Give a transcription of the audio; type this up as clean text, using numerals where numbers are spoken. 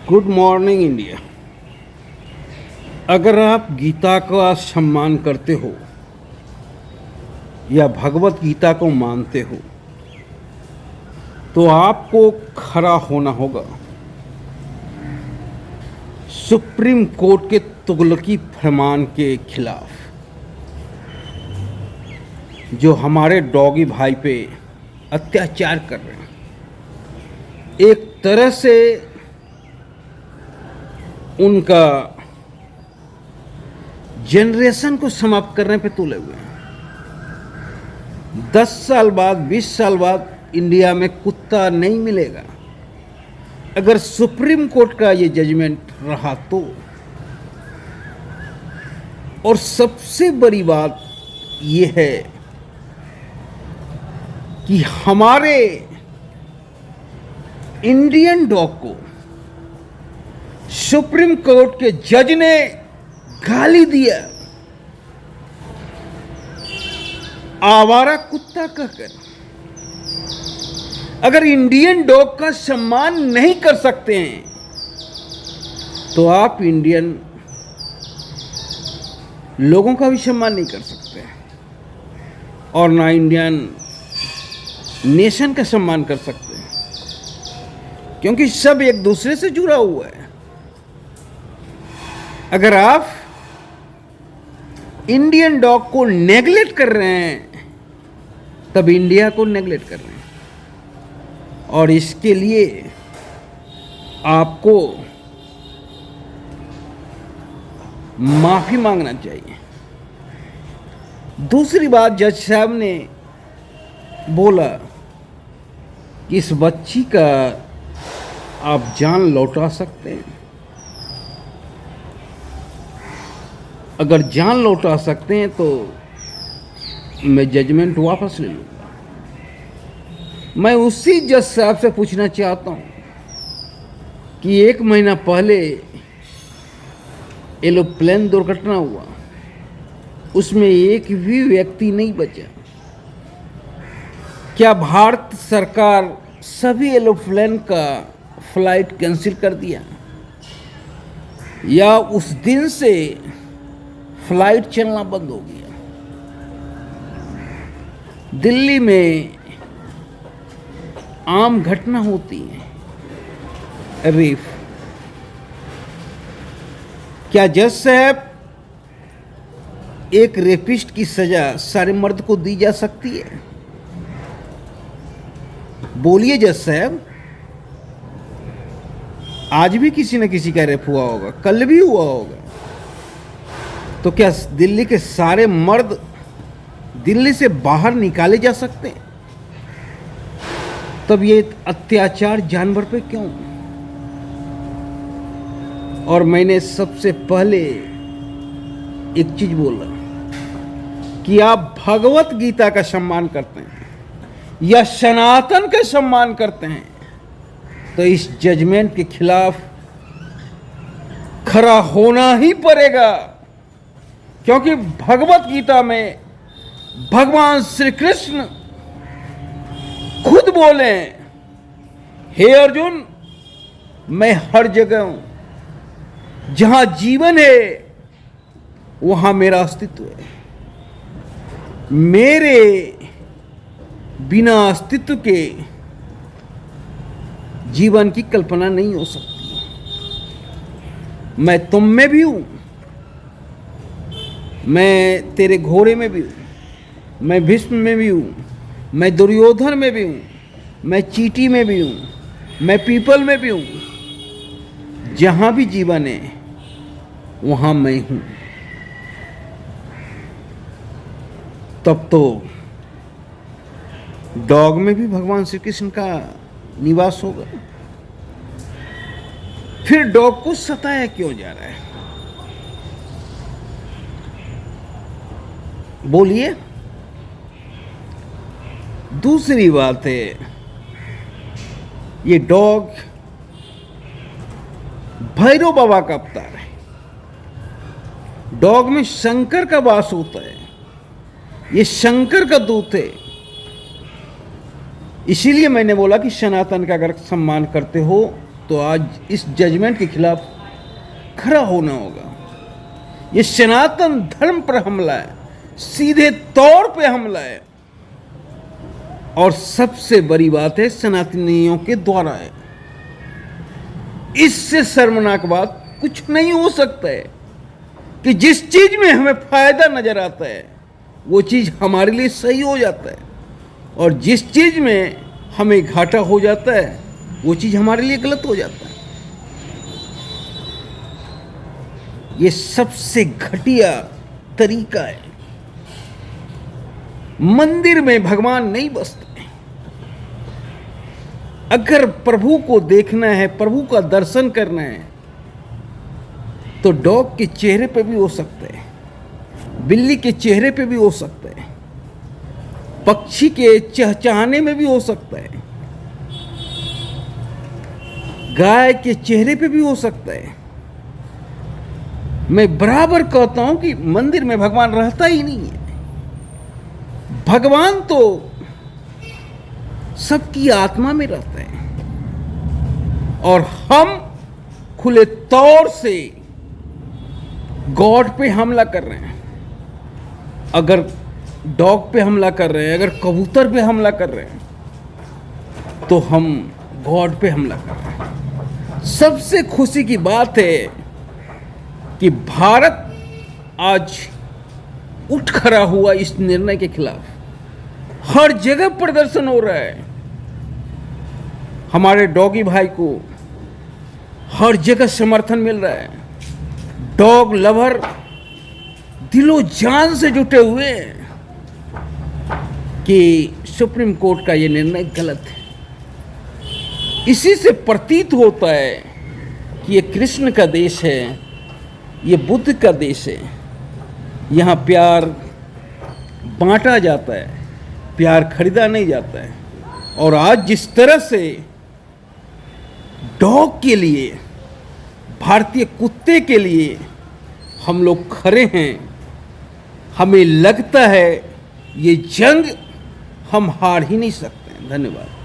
Good morning India. अगर आप गीता का सम्मान करते हो या भगवत गीता को मानते हो तो आपको खड़ा होना होगा सुप्रीम कोर्ट के तुगलकी फरमान के खिलाफ, जो हमारे डॉगी भाई पे अत्याचार कर रहे हैं। एक तरह से उनका जनरेशन को समाप्त करने पे तुले हुए हैं। 10 साल बाद 20 साल बाद इंडिया में कुत्ता नहीं मिलेगा अगर सुप्रीम कोर्ट का ये जजमेंट रहा तो। और सबसे बड़ी बात ये है कि हमारे इंडियन डॉग को सुप्रीम कोर्ट के जज ने गाली दिया, आवारा कुत्ता कहकर। अगर इंडियन डॉग का सम्मान नहीं कर सकते हैं तो आप इंडियन लोगों का भी सम्मान नहीं कर सकते और ना इंडियन नेशन का सम्मान कर सकते हैं, क्योंकि सब एक दूसरे से जुड़ा हुआ है। अगर आप इंडियन डॉग को नेगलेक्ट कर रहे हैं तब इंडिया को नेगलेक्ट कर रहे हैं, और इसके लिए आपको माफी मांगना चाहिए। दूसरी बात, जज साहब ने बोला कि इस बच्ची का आप जान लौटा सकते हैं। अगर जान लौटा सकते हैं तो मैं जजमेंट वापस ले लूँगा। मैं उसी जज साहब से पूछना चाहता हूँ कि 1 महीना पहले एरोप्लेन दुर्घटना हुआ, उसमें एक भी व्यक्ति नहीं बचा। क्या भारत सरकार सभी एरोप्लेन का फ्लाइट कैंसिल कर दिया, या उस दिन से फ्लाइट चलना बंद हो गया? दिल्ली में आम घटना होती है, रेप। क्या जज साहब एक रेपिस्ट की सजा सारे मर्द को दी जा सकती है? बोलिए जज साहब। आज भी किसी न किसी का रेप हुआ होगा, कल भी हुआ होगा। तो क्या दिल्ली के सारे मर्द दिल्ली से बाहर निकाले जा सकते हैं? तब ये अत्याचार जानवर पे क्यों? और मैंने सबसे पहले एक चीज बोला कि आप भगवत गीता का सम्मान करते हैं या सनातन का सम्मान करते हैं तो इस जजमेंट के खिलाफ खड़ा होना ही पड़ेगा, क्योंकि भगवत गीता में भगवान श्री कृष्ण खुद बोले, हे अर्जुन, मैं हर जगह हूं, जहां जीवन है वहां मेरा अस्तित्व है। मेरे बिना अस्तित्व के जीवन की कल्पना नहीं हो सकती। मैं तुम में भी हूं, मैं तेरे घोड़े में भी हूं, मैं भीष्म में भी हूं, मैं दुर्योधन में भी हूं, मैं चींटी में भी हूं, मैं पीपल में भी हूं। जहां भी जीवन है वहां मैं हूं। तब तो डॉग में भी भगवान श्री कृष्ण का निवास होगा। फिर डॉग को सताया क्यों जा रहा है? बोलिए। दूसरी बात है, ये डॉग भैरव बाबा का अवतार है। डॉग में शंकर का वास होता है, ये शंकर का दूत है। इसीलिए मैंने बोला कि सनातन का अगर सम्मान करते हो तो आज इस जजमेंट के खिलाफ खड़ा होना होगा। ये सनातन धर्म पर हमला है, सीधे तौर पे हमला है। और सबसे बड़ी बात है, सनातनियों के द्वारा है। इससे शर्मनाक बात कुछ नहीं हो सकता है कि जिस चीज में हमें फायदा नजर आता है वो चीज हमारे लिए सही हो जाता है, और जिस चीज में हमें घाटा हो जाता है वो चीज हमारे लिए गलत हो जाता है। ये सबसे घटिया तरीका है। मंदिर में भगवान नहीं बसते। अगर प्रभु को देखना है, प्रभु का दर्शन करना है, तो डॉग के चेहरे पे भी हो सकता है, बिल्ली के चेहरे पे भी हो सकता है, पक्षी के चहचहाने में भी हो सकता है, गाय के चेहरे पे भी हो सकता है। मैं बराबर कहता हूं कि मंदिर में भगवान रहता ही नहीं है। भगवान तो सबकी आत्मा में रहता है, और हम खुले तौर से गॉड पे हमला कर रहे हैं। अगर डॉग पे हमला कर रहे हैं, अगर कबूतर पे हमला कर रहे हैं, तो हम गॉड पे हमला कर रहे हैं। सबसे खुशी की बात है कि भारत आज उठ खड़ा हुआ इस निर्णय के खिलाफ। हर जगह प्रदर्शन हो रहा है। हमारे डॉगी भाई को हर जगह समर्थन मिल रहा है। डॉग लवर दिलो जान से जुटे हुए हैं कि सुप्रीम कोर्ट का ये निर्णय गलत है। इसी से प्रतीत होता है कि ये कृष्ण का देश है, ये बुद्ध का देश है। यहाँ प्यार बांटा जाता है, प्यार खरीदा नहीं जाता है। और आज जिस तरह से डॉग के लिए, भारतीय कुत्ते के लिए हम लोग खड़े हैं, हमें लगता है ये जंग हम हार ही नहीं सकते हैं। धन्यवाद।